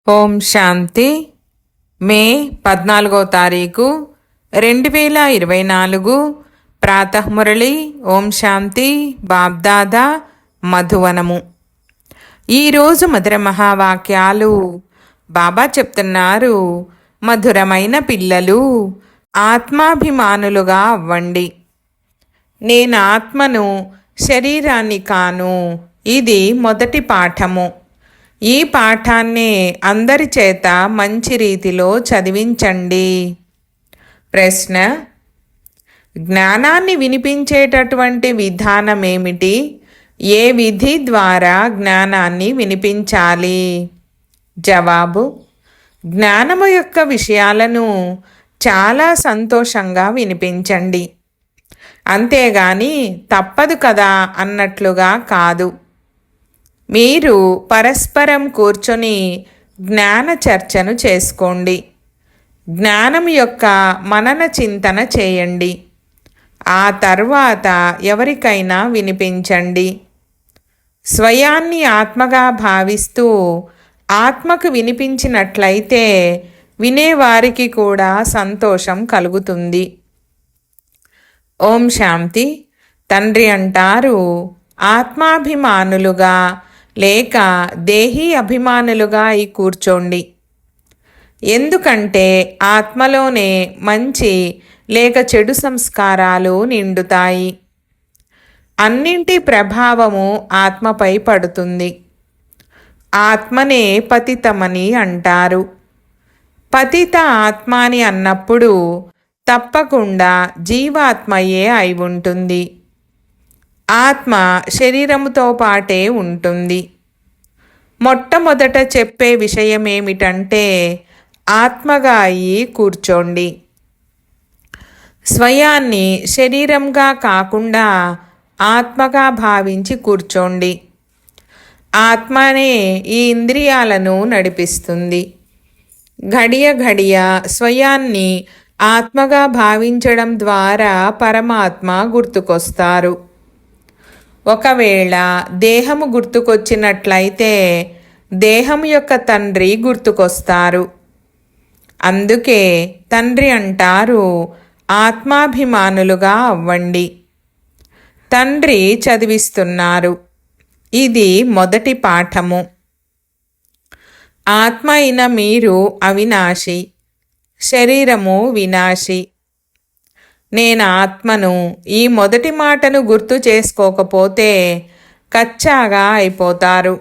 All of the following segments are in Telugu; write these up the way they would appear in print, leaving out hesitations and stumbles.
ఓం శాంతి. మే 14వ తారీఖు 2024 ప్రాతఃమురళి. ఓం శాంతి. బాబ్దాదా మధువనము. ఈరోజు మధుర మహావాక్యాలు బాబా చెప్తున్నారు. మధురమైన పిల్లలు, ఆత్మాభిమానులుగా అవ్వండి. నేను ఆత్మను, శరీరాన్ని కాను. ఇది మొదటి పాఠము. ఈ పాఠాన్నే అందరి చేత మంచి రీతిలో చదివించండి. ప్రశ్న: జ్ఞానాన్ని వినిపించేటటువంటి విధానమేమిటి? ఏ విధి ద్వారా జ్ఞానాన్ని వినిపించాలి? జవాబు: జ్ఞానము యొక్క విషయాలను చాలా సంతోషంగా వినిపించండి. అంతేగాని తప్పదు కదా అన్నట్లుగా కాదు. మీరు పరస్పరం కూర్చొని జ్ఞాన చర్చను చేసుకోండి. జ్ఞానం యొక్క మనన చింతన చేయండి. ఆ తర్వాత ఎవరికైనా వినిపించండి. స్వయాన్ని ఆత్మగా భావిస్తూ ఆత్మకు వినిపించినట్లయితే వినేవారికి కూడా సంతోషం కలుగుతుంది. ఓం శాంతి. తండ్రి అంటారు, ఆత్మాభిమానులుగా లేక దేహీ అభిమానులుగా అయి కూర్చోండి. ఎందుకంటే ఆత్మలోనే మంచి లేక చెడు సంస్కారాలు నిండుతాయి. అన్నింటి ప్రభావము ఆత్మపై పడుతుంది. ఆత్మనే పతితమని అంటారు. పతిత ఆత్మాని అన్నప్పుడు తప్పకుండా జీవాత్మయే అయి ఉంటుంది. ఆత్మ శరీరముతో పాటే ఉంటుంది. మొట్టమొదట చెప్పే విషయమేమిటంటే ఆత్మగా అయి కూర్చోండి. స్వయాన్ని శరీరంగా కాకుండా ఆత్మగా భావించి కూర్చోండి. ఆత్మనే ఈ ఇంద్రియాలను నడిపిస్తుంది. ఘడియ ఘడియ స్వయాన్ని ఆత్మగా భావించడం ద్వారా పరమాత్మ గుర్తుకొస్తారు. ఒకవేళ దేహము గుర్తుకొచ్చినట్లయితే దేహము యొక్క తండ్రి గుర్తుకొస్తారు. అందుకే తండ్రి అంటారు, ఆత్మాభిమానులుగా అవ్వండి. తండ్రి చదివిస్తున్నారు. ఇది మొదటి పాఠము. ఆత్మ అయిన మీరు అవినాశి, శరీరము వినాశి. నేను ఆత్మను. ఈ మొదటి మాటను గుర్తు చేసుకోకపోతే కచ్చాగా అయిపోతారు.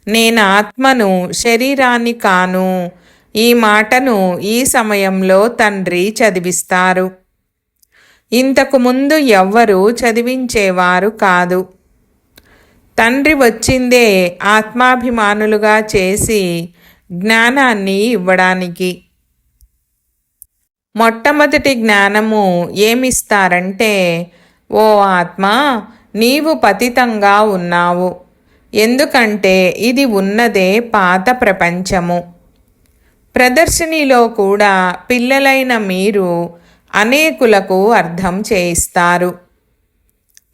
నేను ఆత్మను, శరీరాన్ని కాను. ఈ మాటను ఈ సమయంలో తండ్రి చదివిస్తారు. ఇంతకు ముందు ఎవ్వరూ చదివించేవారు కాదు. తండ్రి వచ్చిందే ఆత్మాభిమానులుగా చేసి జ్ఞానాన్ని ఇవ్వడానికి. మొట్టమొదటి జ్ఞానము ఏమిస్తారంటే, ఓ ఆత్మ, నీవు పతితంగా ఉన్నావు. ఎందుకంటే ఇది ఉన్నదే పాత ప్రపంచము. ప్రదర్శనలో కూడా పిల్లలైన మీరు అనేకులకు అర్థం చేయిస్తారు.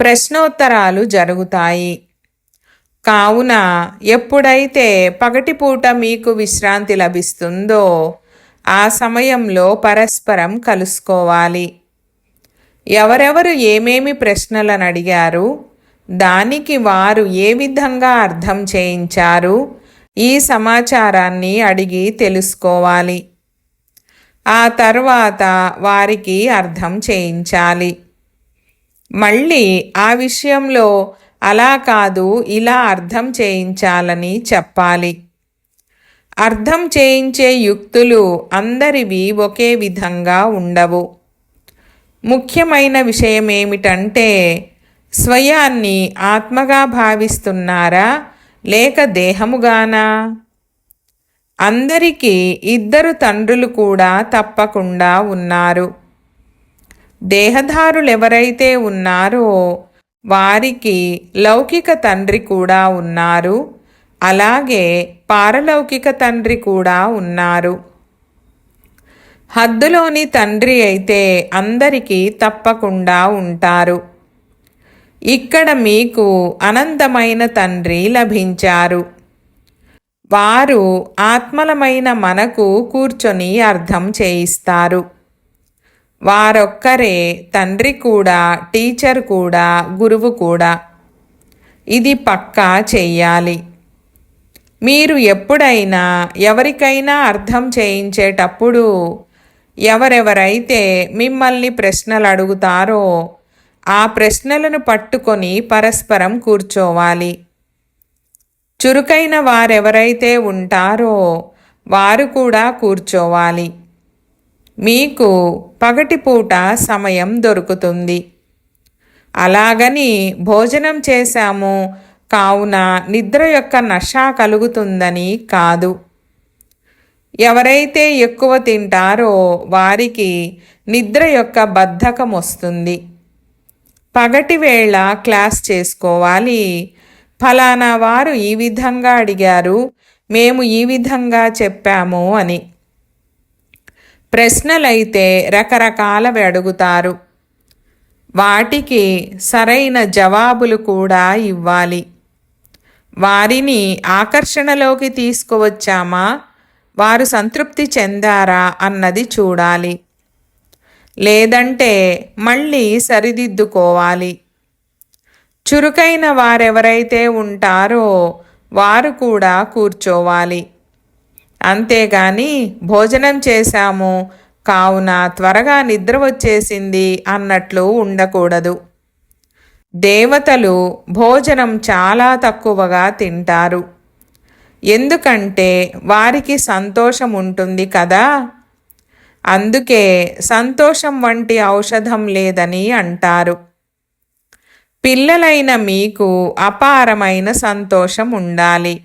ప్రశ్నోత్తరాలు జరుగుతాయి. కావున ఎప్పుడైతే పగటిపూట మీకు విశ్రాంతి లభిస్తుందో ఆ సమయంలో పరస్పరం కలుసుకోవాలి. ఎవరెవరు ఏమేమి ప్రశ్నలను అడిగారు, దానికి వారు ఏ విధంగా అర్థం చేయించారు, ఈ సమాచారాన్ని అడిగి తెలుసుకోవాలి. ఆ తర్వాత వారికి అర్థం చేయించాలి. మళ్ళీ ఆ విషయంలో అలా కాదు, ఇలా అర్థం చేయించాలని చెప్పాలి. అర్థం చేయించే యుక్తులు అందరివి ఒకే విధంగా ఉండవు. ముఖ్యమైన విషయమేమిటంటే స్వయాన్ని ఆత్మగా భావిస్తున్నారా లేక దేహముగానా? అందరికీ ఇద్దరు తండ్రులు కూడా తప్పకుండా ఉన్నారు. దేహధారులెవరైతే ఉన్నారో వారికి లౌకిక తండ్రి కూడా ఉన్నారు. అలాగే పారలౌకిక తండ్రి కూడా ఉన్నారు. హద్దులోని తండ్రి అయితే అందరికీ తప్పకుండా ఉంటారు. ఇక్కడ మీకు అనంతమైన తండ్రి లభించారు. వారు ఆత్మలమైన మనకు కూర్చొని అర్థం చేయిస్తారు. వారొక్కరే తండ్రి కూడా, టీచర్ కూడా, గురువు కూడా. ఇది పక్కా చెయ్యాలి. మీరు ఎప్పుడైనా ఎవరికైనా అర్థం చేయించేటప్పుడు ఎవరెవరైతే మిమ్మల్ని ప్రశ్నలు అడుగుతారో ఆ ప్రశ్నలను పట్టుకొని పరస్పరం కూర్చోవాలి. చురుకైన వారెవరైతే ఉంటారో వారు కూడా కూర్చోవాలి. మీకు పగటిపూట సమయం దొరుకుతుంది. అలాగని భోజనం చేశాము కావున నిద్ర యొక్క నష కలుగుతుందని కాదు. ఎవరైతే ఎక్కువ తింటారో వారికి నిద్ర యొక్క బద్ధకం వస్తుంది. పగటి వేళ క్లాస్ చేసుకోవాలి. ఫలానా వారు ఈ విధంగా అడిగారు, మేము ఈ విధంగా చెప్పాము అని. ప్రశ్నలైతే రకరకాలవి అడుగుతారు. వాటికి సరైన జవాబులు కూడా ఇవ్వాలి. వారిని ఆకర్షణలోకి తీసుకువచ్చామా, వారు సంతృప్తి చెందారా అన్నది చూడాలి. లేదంటే మళ్ళీ సరిదిద్దుకోవాలి. చురుకైన వారెవరైతే ఉంటారో వారు కూడా కూర్చోవాలి. అంతేగాని భోజనం చేశాము కావున త్వరగా నిద్ర వచ్చేసింది అన్నట్లు ఉండకూడదు. దేవతలు భోజనం చాలా తక్కువగా తింటారు. ఎందుకంటే వారికి సంతోషం ఉంటుంది కదా. అందుకే సంతోషం వంటి ఔషధం లేదని అంటారు. పిల్లలైన మీకు అపారమైన సంతోషం ఉండాలి.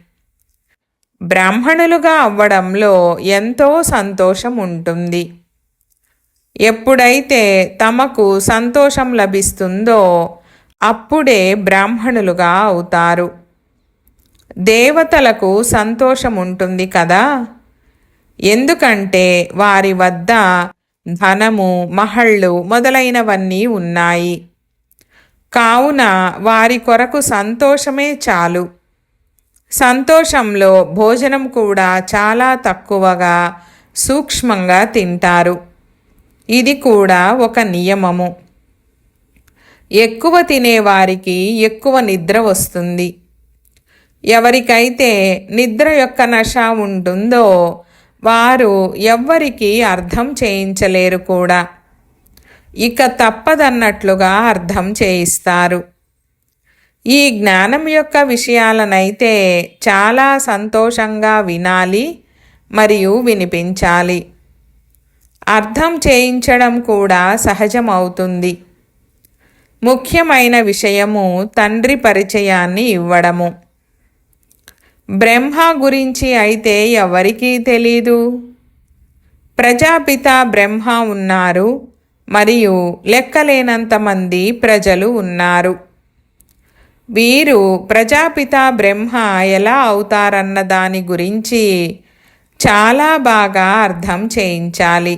బ్రాహ్మణులుగా అవ్వడంలో ఎంతో సంతోషం ఉంటుంది. ఎప్పుడైతే తమకు సంతోషం లభిస్తుందో అప్పుడే బ్రాహ్మణులుగా అవుతారు. దేవతలకు సంతోషం ఉంటుంది కదా. ఎందుకంటే వారి వద్ద ధనము, మహళ్ళు మొదలైనవన్నీ ఉన్నాయి. కావున వారి కొరకు సంతోషమే చాలు. సంతోషంలో భోజనం కూడా చాలా తక్కువగా, సూక్ష్మంగా తింటారు. ఇది కూడా ఒక నియమము. ఎక్కువ తినేవారికి ఎక్కువ నిద్ర వస్తుంది. ఎవరికైతే నిద్ర యొక్క నష ఉంటుందో వారు ఎవ్వరికీ అర్థం చేయించలేరు కూడా. ఇక తప్పదన్నట్లుగా అర్థం చేయిస్తారు. ఈ జ్ఞానం యొక్క విషయాలనైతే చాలా సంతోషంగా వినాలి మరియు వినిపించాలి. అర్థం చేయించడం కూడా సహజమవుతుంది. ముఖ్యమైన విషయము తండ్రి పరిచయాన్ని ఇవ్వడము. బ్రహ్మ గురించి అయితే ఎవరికీ తెలీదు. ప్రజాపిత బ్రహ్మ ఉన్నారు మరియు లెక్కలేనంతమంది ప్రజలు ఉన్నారు. వీరు ప్రజాపిత బ్రహ్మ ఎలా అవుతారన్న దాని గురించి చాలా బాగా అర్థం చేయించాలి.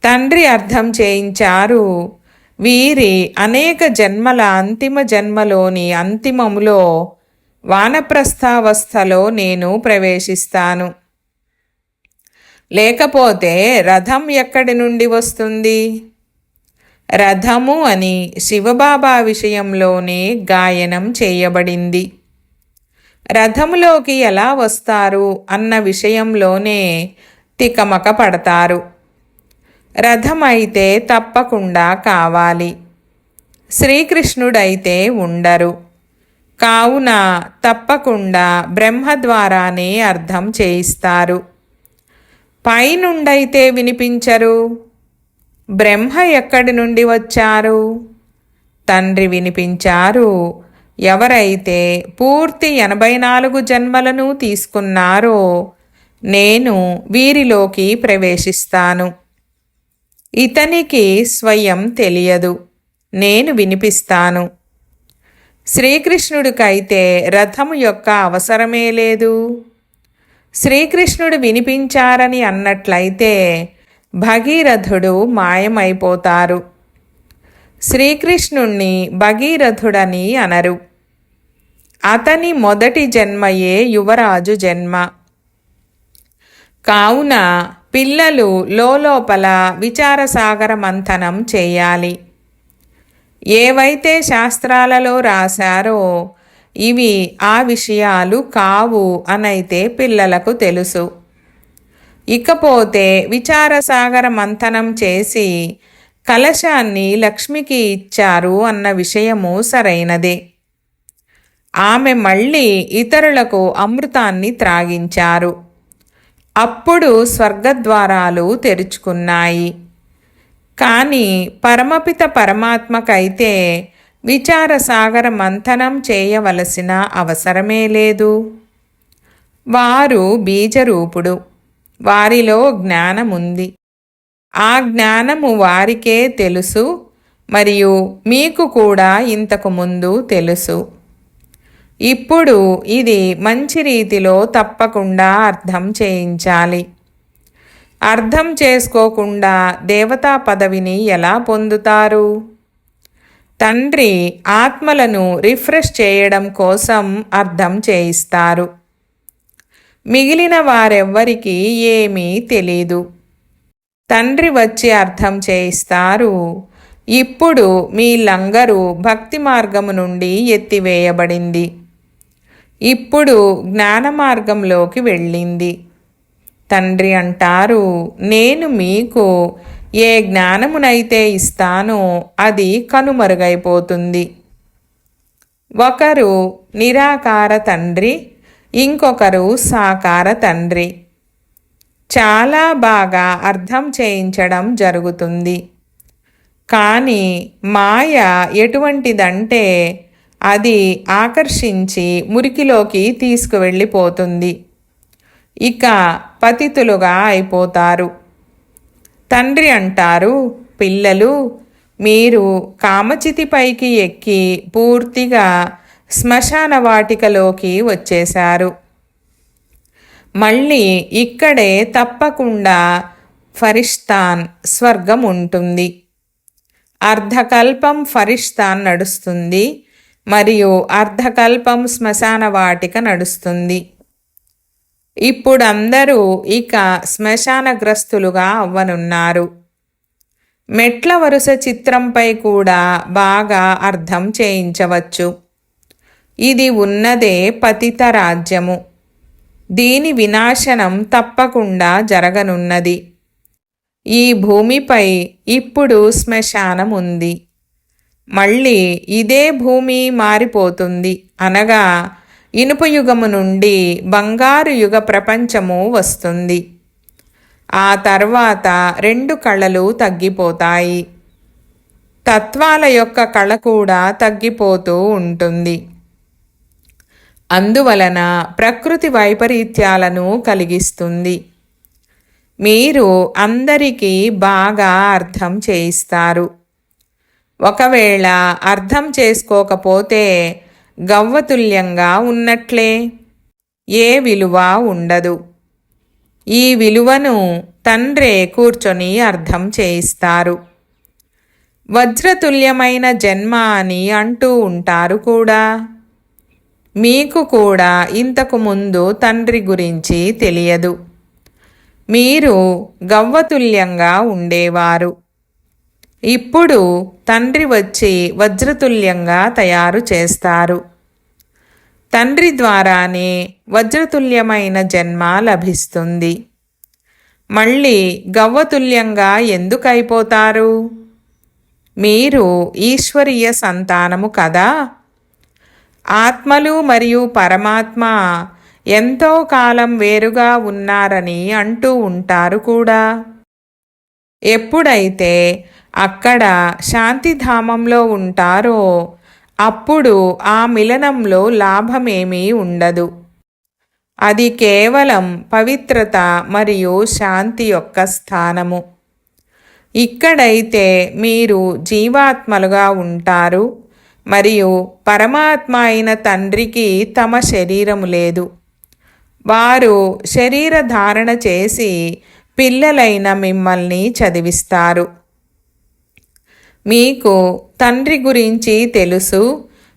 తండ్రి అర్థం చేయించారు. వీరి అనేక జన్మల అంతిమ జన్మలోని అంతిమములో వానప్రస్థావస్థలో నేను ప్రవేశిస్తాను. లేకపోతే రథం ఎక్కడి నుండి వస్తుంది? రథము అని శివబాబా విషయంలోనే గాయనం చేయబడింది. రథములోకి ఎలా వస్తారు అన్న విషయంలోనే తికమక పడతారు. రథమైతే తప్పకుండా కావాలి. శ్రీకృష్ణుడైతే ఉండరు. కావున తప్పకుండా బ్రహ్మ ద్వారానే అర్థం చేయిస్తారు. పైనుండైతే వినిపించరు. బ్రహ్మ ఎక్కడి నుండి వచ్చారు? తండ్రి వినిపించారు. ఎవరైతే పూర్తి 84 జన్మలను తీసుకున్నారో నేను వీరిలోకి ప్రవేశిస్తాను. ఇతనికి స్వయం తెలియదు, నేను వినిపిస్తాను. శ్రీకృష్ణుడికైతే రథము యొక్క అవసరమే లేదు. శ్రీకృష్ణుడు వినిపించారని అన్నట్లయితే భగీరథుడు మాయమైపోతారు. శ్రీకృష్ణుణ్ణి భగీరథుడని అనరు. అతని మొదటి జన్మయే యువరాజు జన్మ. కావున పిల్లలు లోపల విచారసాగర మంథనం చేయాలి. ఏవైతే శాస్త్రాలలో రాశారో ఇవి ఆ విషయాలు కావు అనైతే పిల్లలకు తెలుసు. ఇకపోతే విచారసాగర మంథనం చేసి కలశాన్ని లక్ష్మికి ఇచ్చారు అన్న విషయము సరైనదే. ఆమె మళ్ళీ ఇతరులకు అమృతాన్ని త్రాగించారు. అప్పుడు స్వర్గద్వారాలు తెరుచుకున్నాయి. కానీ పరమపిత పరమాత్మకైతే విచారసాగర మంథనం చేయవలసిన అవసరమే లేదు. వారు బీజరూపుడు. వారిలో జ్ఞానముంది. ఆ జ్ఞానము వారికే తెలుసు, మరియు మీకు కూడా ఇంతకు ముందు తెలుసు. ఇప్పుడు ఇది మంచి రీతిలో తప్పకుండా అర్థం చేయించాలి. అర్థం చేసుకోకుండా దేవతా పదవిని ఎలా పొందుతారు? తండ్రి ఆత్మలను రిఫ్రెష్ చేయడం కోసం అర్థం చేయిస్తారు. మిగిలిన వారెవ్వరికీ ఏమీ తెలీదు. తండ్రి వచ్చి అర్థం చేయిస్తారు. ఇప్పుడు మీ లంగరు భక్తి మార్గము నుండి ఎత్తివేయబడింది. ఇప్పుడు జ్ఞాన మార్గంలోకి వెళ్ళింది. తండ్రి అంటారు, నేను మీకు ఏ జ్ఞానమునైతే ఇస్తానో అది కనుమరుగైపోతుంది. ఒకరు నిరాకార తండ్రి, ఇంకొకరు సాకార తండ్రి. చాలా బాగా అర్థం చేయించడం జరుగుతుంది. కానీ మాయ ఎటువంటిదంటే అది ఆకర్షించి మురికిలోకి తీసుకువెళ్ళిపోతుంది. ఇక పతితులుగా అయిపోతారు. తండ్రి అంటారు, పిల్లలు, మీరు కామచితిపైకి ఎక్కి పూర్తిగా శ్మశాన వాటికలోకి వచ్చేశారు. మళ్ళీ ఇక్కడే తప్పకుండా ఫరిష్తాన్ స్వర్గం ఉంటుంది. అర్ధకల్పం ఫరిష్తాన్ నడుస్తుంది, మరియు అర్ధకల్పం శ్మశాన వాటిక నడుస్తుంది. ఇప్పుడందరూ ఇక శ్మశానగ్రస్తులుగా అవ్వనున్నారు. మెట్ల వరుస చిత్రంపై కూడా బాగా అర్థం చేయించవచ్చు. ఇది ఉన్నదే పతిత రాజ్యము. దీని వినాశనం తప్పకుండా జరగనున్నది. ఈ భూమిపై ఇప్పుడు శ్మశానం ఉంది. మళ్ళీ ఇదే భూమి మారిపోతుంది. అనగా ఇనుప యుగము నుండి బంగారు యుగ ప్రపంచము వస్తుంది. ఆ తర్వాత 2 కళలు తగ్గిపోతాయి. తత్వాల యొక్క కళ కూడా తగ్గిపోతూ ఉంటుంది. అందువలన ప్రకృతి వైపరీత్యాలను కలిగిస్తుంది. మీరు అందరికీ బాగా అర్థం చేయిస్తారు. ఒకవేళ అర్థం చేసుకోకపోతే గవ్వతుల్యంగా ఉన్నట్లే. ఏ విలువ ఉండదు. ఈ విలువను తండ్రే కూర్చొని అర్థం చేయిస్తారు. వజ్రతుల్యమైన జన్మ అని అంటూ ఉంటారు కూడా. మీకు కూడా ఇంతకు ముందు తండ్రి గురించి తెలియదు. మీరు గవ్వతుల్యంగా ఉండేవారు. ఇప్పుడు తండ్రి వచ్చి వజ్రతుల్యంగా తయారు చేస్తారు. తండ్రి ద్వారానే వజ్రతుల్యమైన జన్మ లభిస్తుంది. మళ్ళీ గవ్వతుల్యంగా ఎందుకైపోతారు? మీరు ఈశ్వరీయ సంతానము కదా. ఆత్మలు మరియు పరమాత్మ ఎంతో కాలం వేరుగా ఉన్నారని అంటూ ఉంటారు కూడా. ఎప్పుడైతే అక్కడ శాంతిధామంలో ఉంటారో అప్పుడు ఆ మిలనంలో లాభమేమీ ఉండదు. అది కేవలం పవిత్రత మరియు శాంతి యొక్క స్థానము. ఇక్కడైతే మీరు జీవాత్మలుగా ఉంటారు, మరియు పరమాత్మ అయిన తండ్రికి తమ శరీరము లేదు. వారు శరీర ధారణ చేసి పిల్లలైన మిమ్మల్ని చదివిస్తారు. మీకు తండ్రి గురించి తెలుసు,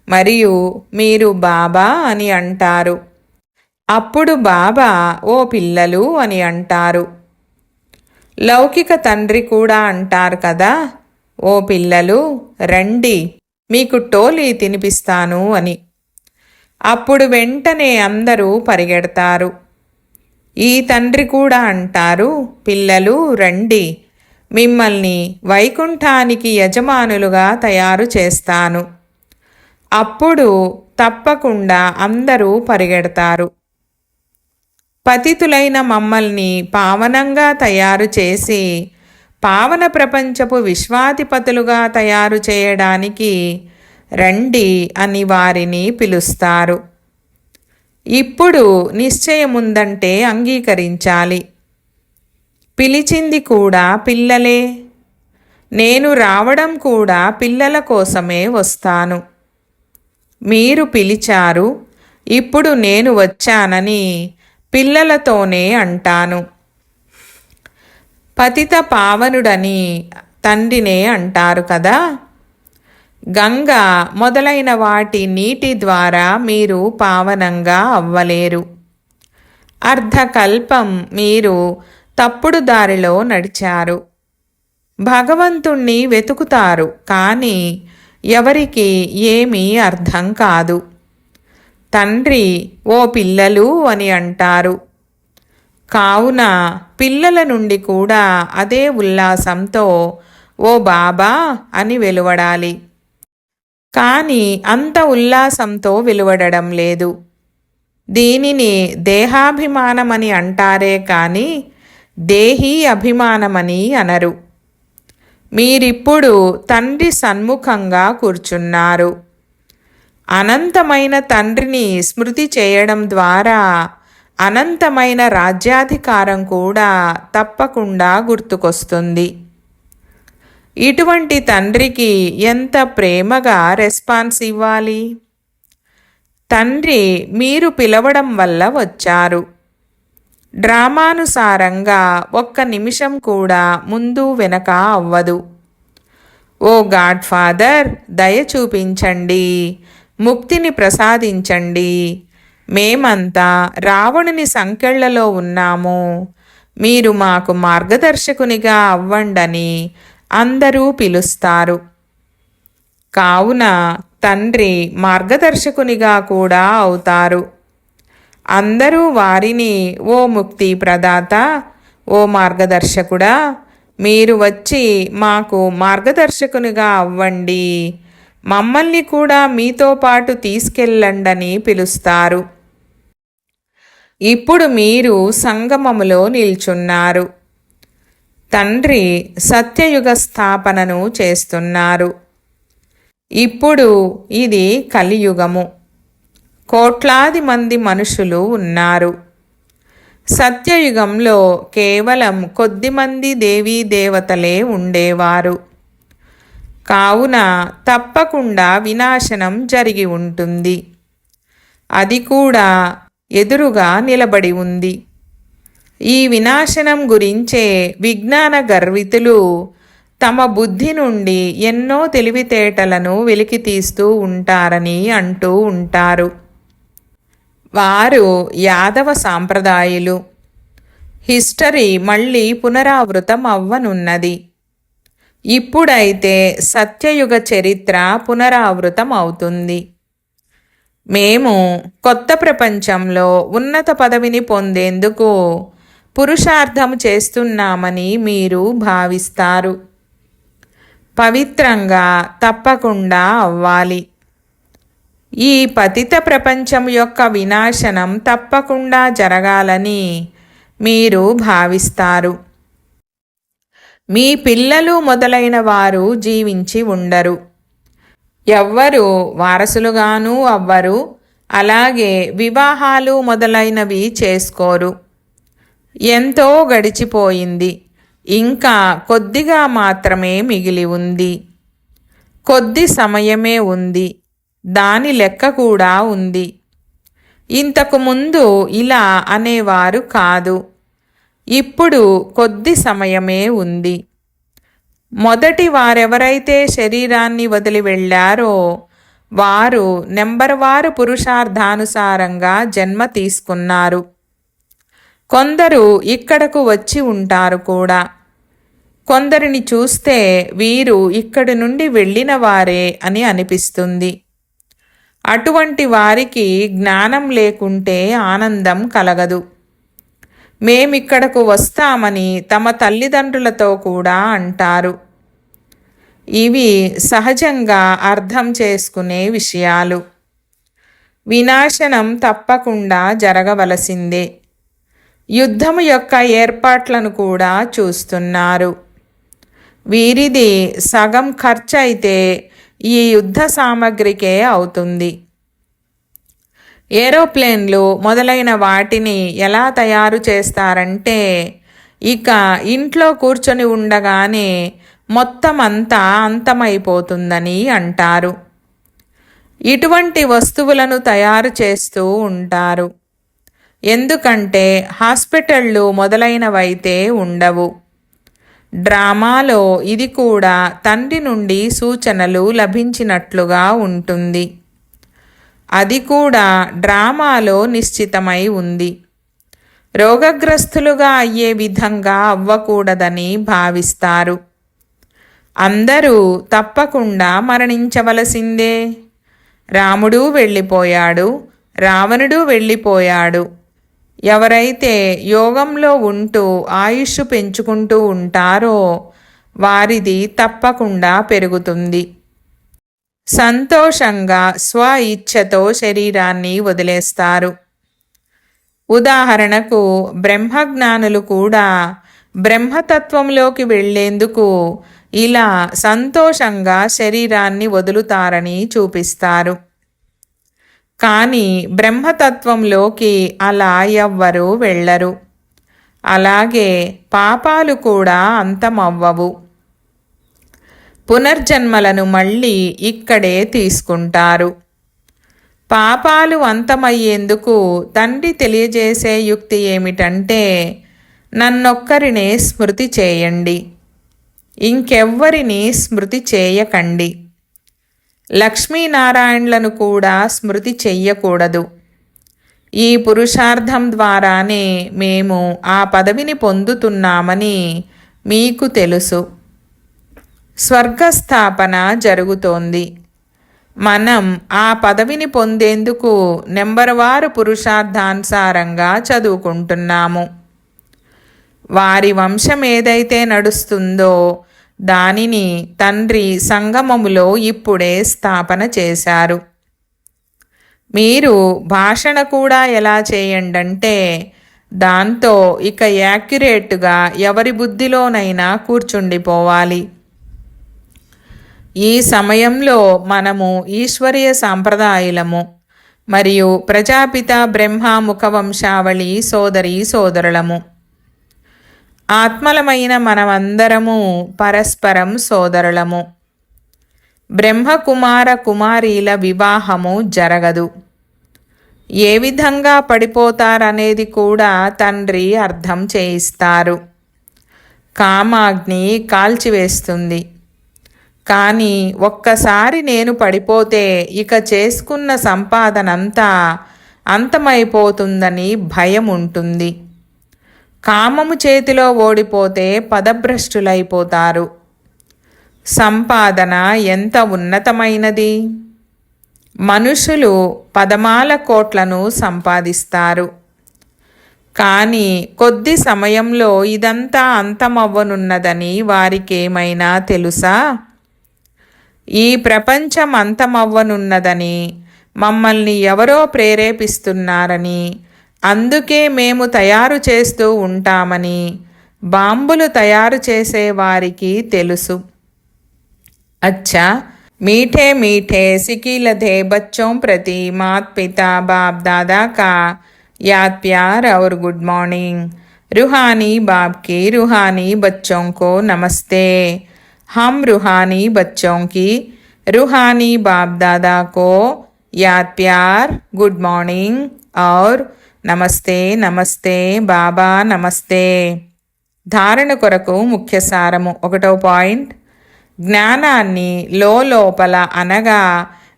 మరియు మీరు బాబా అని అంటారు. అప్పుడు బాబా ఓ పిల్లలు అని అంటారు. లౌకిక తండ్రి కూడా అంటారు కదా, ఓ పిల్లలు రండి, మీకు టోలీ తినిపిస్తాను అని. అప్పుడు వెంటనే అందరూ పరిగెడతారు. ఈ తండ్రి కూడా అంటారు, పిల్లలు రండి, మిమ్మల్ని వైకుంఠానికి యజమానులుగా తయారు చేస్తాను. అప్పుడు తప్పకుండా అందరూ పరిగెడతారు. పతితులైన మమ్మల్ని పావనంగా తయారు చేసి పావన ప్రపంచపు విశ్వాధిపతులుగా తయారు చేయడానికి రండి అని వారిని పిలుస్తారు. ఇప్పుడు నిశ్చయముందంటే అంగీకరించాలి. పిలిచింది కూడా పిల్లలే. నేను రావడం కూడా పిల్లల కోసమే వస్తాను. మీరు పిలిచారు, ఇప్పుడు నేను వచ్చానని పిల్లలతోనే అంటాను. పతిత పావనుడని తండ్రినే అంటారు కదా. గంగ మొదలైన వాటి నీటి ద్వారా మీరు పావనంగా అవ్వలేరు. అర్ధకల్పం మీరు తప్పుడు దారిలో నడిచారు. భగవంతుణ్ణి వెతుకుతారు, కానీ ఎవరికి ఏమీ అర్థం కాదు. తండ్రి ఓ పిల్లలు అని అంటారు. కావున పిల్లల నుండి కూడా అదే ఉల్లాసంతో ఓ బాబా అని వెలువడాలి. కానీ అంత ఉల్లాసంతో వెలువడడం లేదు. దీనిని దేహాభిమానమని అంటారే కానీ దేహీ అభిమానమని అనరు. మీరిప్పుడు తండ్రి సన్ముఖంగా కూర్చున్నారు. అనంతమైన తండ్రిని స్మృతి చేయడం ద్వారా అనంతమైన రాజ్యాధికారం కూడా తప్పకుండా గుర్తుకొస్తుంది. ఇటువంటి తండ్రికి ఎంత ప్రేమగా రెస్పాన్స్ ఇవ్వాలి. తండ్రి మీరు పిలవడం వల్ల వచ్చారు. డ్రామానుసారంగా ఒక్క నిమిషం కూడా ముందు వెనక అవ్వదు. ఓ గాడ్ ఫాదర్, దయ చూపించండి, ముక్తిని ప్రసాదించండి. మేమంతా రావణుని సంకెళ్లలో ఉన్నాము, మీరు మాకు మార్గదర్శకునిగా అవ్వండని అందరూ పిలుస్తారు. కావున తండ్రి మార్గదర్శకునిగా కూడా అవుతారు. అందరూ వారిని ఓ ముక్తి ప్రదాత, ఓ మార్గదర్శకుడా, మీరు వచ్చి మాకు మార్గదర్శకునిగా అవ్వండి, మమ్మల్ని కూడా మీతో పాటు తీసుకెళ్ళండని పిలుస్తారు. ఇప్పుడు మీరు సంగమములో నిల్చున్నారు. తండ్రి సత్యయుగ స్థాపనను చేస్తున్నారు. ఇప్పుడు ఇది కలియుగము. కోట్లాది మంది మనుషులు ఉన్నారు. సత్యయుగంలో కేవలం కొద్దిమంది దేవీ దేవతలే ఉండేవారు. కావున తప్పకుండా వినాశనం జరిగి ఉంటుంది. అది కూడా ఎదురుగా నిలబడి ఉంది. ఈ వినాశనం గురించే విజ్ఞాన గర్వితులు తమ బుద్ధి నుండి ఎన్నో తెలివితేటలను వెలికితీస్తూ ఉంటారని అంటూ ఉంటారు. వారు యాదవ సాంప్రదాయులు. హిస్టరీ మళ్ళీ పునరావృతం అవ్వనున్నది. ఇప్పుడైతే సత్యయుగ చరిత్ర పునరావృతం అవుతుంది. మేము కొత్త ప్రపంచంలో ఉన్నత పదవిని పొందేందుకు పురుషార్థం చేస్తున్నామని మీరు భావిస్తారు. పవిత్రంగా తప్పకుండా అవ్వాలి. ఈ పతిత ప్రపంచం యొక్క వినాశనం తప్పకుండా జరగాలని మీరు భావిస్తారు. మీ పిల్లలు మొదలైన వారు జీవించి ఉండరు. ఎవ్వరూ వారసులుగానూ అవ్వరు. అలాగే వివాహాలు మొదలైనవి చేసుకోరు. ఎంతో గడిచిపోయింది. ఇంకా కొద్దిగా మాత్రమే మిగిలి ఉంది. కొద్ది సమయమే ఉంది. దాని లెక్క కూడా ఉంది. ఇంతకు ముందు ఇలా అనేవారు కాదు. ఇప్పుడు కొద్ది సమయమే ఉంది. మొదటి వారెవరైతే శరీరాన్ని వదిలి వెళ్ళారో వారు నెంబర్వారు పురుషార్థానుసారంగా జన్మ తీసుకున్నారు. కొందరు ఇక్కడకు వచ్చి ఉంటారు కూడా. కొందరిని చూస్తే వీరు ఇక్కడి నుండి వెళ్ళిన వారే అని అనిపిస్తుంది. అటువంటి వారికి జ్ఞానం లేకుంటే ఆనందం కలగదు. మేమిక్కడకు వస్తామని తమ తల్లిదండ్రులతో కూడా అంటారు. ఇవి సహజంగా అర్థం చేసుకునే విషయాలు. వినాశనం తప్పకుండా జరగవలసిందే. యుద్ధము యొక్క ఏర్పాట్లను కూడా చూస్తున్నారు. వీరిది సగం ఖర్చయితే ఈ యుద్ధ సామగ్రికే అవుతుంది. ఏరోప్లేన్లు మొదలైన వాటిని ఎలా తయారు చేస్తారంటే, ఇక ఇంట్లో కూర్చొని ఉండగానే మొత్తం అంతా అంతమైపోతుందని అంటారు. ఇటువంటి వస్తువులను తయారు చేస్తూ ఉంటారు. ఎందుకంటే హాస్పిటళ్ళు మొదలైనవైతే ఉండవు. డ్రామాలో ఇది కూడా తండ్రి నుండి సూచనలు లభించినట్లుగా ఉంటుంది. అది కూడా డ్రామాలో నిశ్చితమై ఉంది. రోగగ్రస్తులుగా అయ్యే విధంగా అవ్వకూడదని భావిస్తారు. అందరూ తప్పకుండా మరణించవలసిందే. రాముడు వెళ్ళిపోయాడు, రావణుడు వెళ్ళిపోయాడు. ఎవరైతే యోగంలో ఉంటూ ఆయుష్ పెంచుకుంటూ ఉంటారో వారిది తప్పకుండా పెరుగుతుంది. సంతోషంగా స్వ ఇచ్ఛతో శరీరాన్ని వదిలేస్తారు. ఉదాహరణకు బ్రహ్మజ్ఞానులు కూడా బ్రహ్మతత్వంలోకి వెళ్లేందుకు ఇలా సంతోషంగా శరీరాన్ని వదులుతారని చూపిస్తారు. కానీ బ్రహ్మతత్వంలోకి అలా ఎవ్వరూ వెళ్ళరు. అలాగే పాపాలు కూడా అంతమవ్వవు. పునర్జన్మలను మళ్ళీ ఇక్కడే తీసుకుంటారు. పాపాలు అంతమయ్యేందుకు తండ్రి తెలియజేసే యుక్తి ఏమిటంటే, నన్నొక్కరినే స్మృతి చేయండి, ఇంకెవ్వరిని స్మృతి చేయకండి. లక్ష్మీనారాయణలను కూడా స్మృతి చెయ్యకూడదు. ఈ పురుషార్థం ద్వారానే మేము ఆ పదవిని పొందుతున్నామని మీకు తెలుసు. స్వర్గస్థాపన జరుగుతోంది. మనం ఆ పదవిని పొందేందుకు నెంబర్వారు పురుషార్థానుసారంగా చదువుకుంటున్నాము. వారి వంశం ఏదైతే నడుస్తుందో దానిని తండ్రి సంగమములో ఇప్పుడే స్థాపన చేశారు. మీరు భాషణ కూడా ఎలా చేయండంటే, దాంతో ఇక యాక్యురేట్గా ఎవరి బుద్ధిలోనైనా కూర్చుండిపోవాలి. ఈ సమయంలో మనము ఈశ్వరీయ సాంప్రదాయాలము మరియు ప్రజాపిత బ్రహ్మ ముఖవంశావళి సోదరీ సోదరులము. ఆత్మలమైన మనమందరము పరస్పరం సోదరులము. బ్రహ్మకుమార కుమారీల వివాహము జరగదు. ఏ విధంగా పడిపోతారనేది కూడా తండ్రి అర్థం చేయిస్తారు. కామాగ్ని కాల్చివేస్తుంది. కానీ ఒక్కసారి నేను పడిపోతే ఇక చేసుకున్న సంపాదనంతా అంతమైపోతుందని భయం ఉంటుంది. కామము చేతిలో ఓడిపోతే పదభ్రష్టులైపోతారు. సంపాదన ఎంత ఉన్నతమైనది! మనుషులు పదమాల కోట్లను సంపాదిస్తారు. కానీ కొద్ది సమయంలో ఇదంతా అంతమవ్వనున్నదని వారికేమైనా తెలుసా? ఈ ప్రపంచం అంతమవ్వనున్నదని మమ్మల్ని ఎవరో ప్రేరేపిస్తున్నారని, అందుకే మేము తయారు చేస్తూ ఉంటామని బాంబులు తయారు చేసేవారికి తెలుసు. अच्छा मीठे मीठे सिकीलधे बच्चों प्रति मात पिता बाप दादा का याद प्यार और गुड मॉर्निंग। रूहानी बाप की रूहानी बच्चों को नमस्ते। हम रूहानी बच्चों की रूहानी बाप दादा को याद प्यार गुड मॉर्निंग और నమస్తే నమస్తే బాబా నమస్తే. ధారణ కొరకు ముఖ్య సారము. 1వ పాయింట్, జ్ఞానాన్ని లోపల అనగా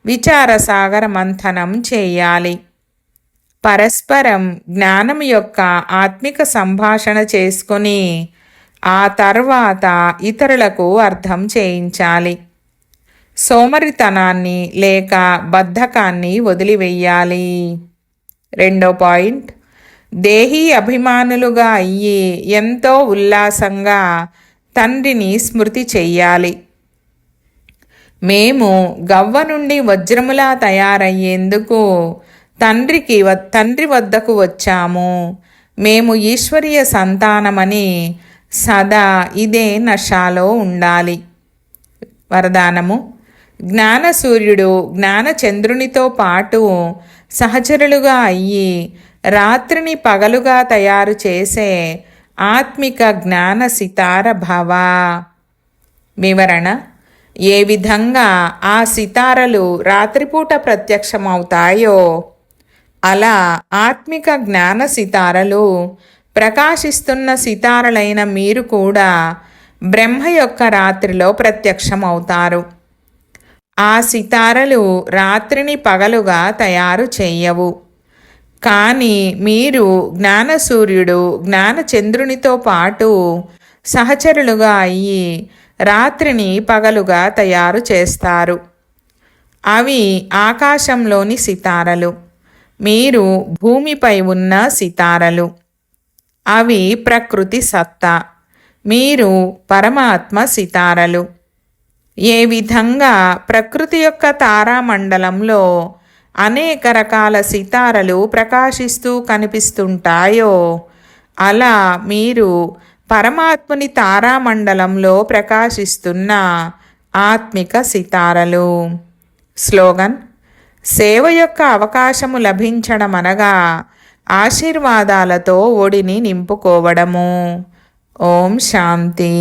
విచారసాగర మంథనం చేయాలి. పరస్పరం జ్ఞానం యొక్క ఆత్మిక సంభాషణ చేసుకొని ఆ తర్వాత ఇతరులకు అర్థం చేయించాలి. సోమరితనాన్ని లేక బద్ధకాన్ని వదిలివెయ్యాలి. 2వ పాయింట్, దేహీ అభిమానులుగా అయ్యి ఎంతో ఉల్లాసంగా తండ్రిని స్మృతి చెయ్యాలి. మేము గవ్వ నుండి వజ్రములా తయారయ్యేందుకు తండ్రి వద్దకు వచ్చాము. మేము ఈశ్వరీయ సంతానమని సదా ఇదే నషాలో ఉండాలి. వరదానము: జ్ఞానసూర్యుడు జ్ఞానచంద్రునితో పాటు సహచరులుగా అయ్యి రాత్రిని పగలుగా తయారు చేసే ఆత్మిక జ్ఞాన సితార భవ. వివరణ: ఏ విధంగా ఆ సితారలు రాత్రిపూట ప్రత్యక్షమవుతాయో అలా ఆత్మిక జ్ఞాన సితారలు ప్రకాశిస్తున్న సితారలైన మీరు కూడా బ్రహ్మ యొక్క రాత్రిలో ప్రత్యక్షమవుతారు. ఆ సితారలు రాత్రిని పగలుగా తయారు చెయ్యవు. కానీ మీరు జ్ఞానసూర్యుడు జ్ఞానచంద్రునితో పాటు సహచరులుగా అయ్యి రాత్రిని పగలుగా తయారు చేస్తారు. అవి ఆకాశంలోని సితారలు, మీరు భూమిపై ఉన్న సితారలు. అవి ప్రకృతి సత్తా, మీరు పరమాత్మ సితారలు. ఏ విధంగా ప్రకృతి యొక్క తారామండలంలో అనేక రకాల సితారలు ప్రకాశిస్తూ కనిపిస్తుంటాయో అలా మీరు పరమాత్ముని తారామండలంలో ప్రకాశిస్తున్న ఆత్మిక సితారలు. స్లోగన్: సేవ యొక్క అవకాశము లభించడం అనగా ఆశీర్వాదాలతో ఒడిని నింపుకోవడము. ఓం శాంతి.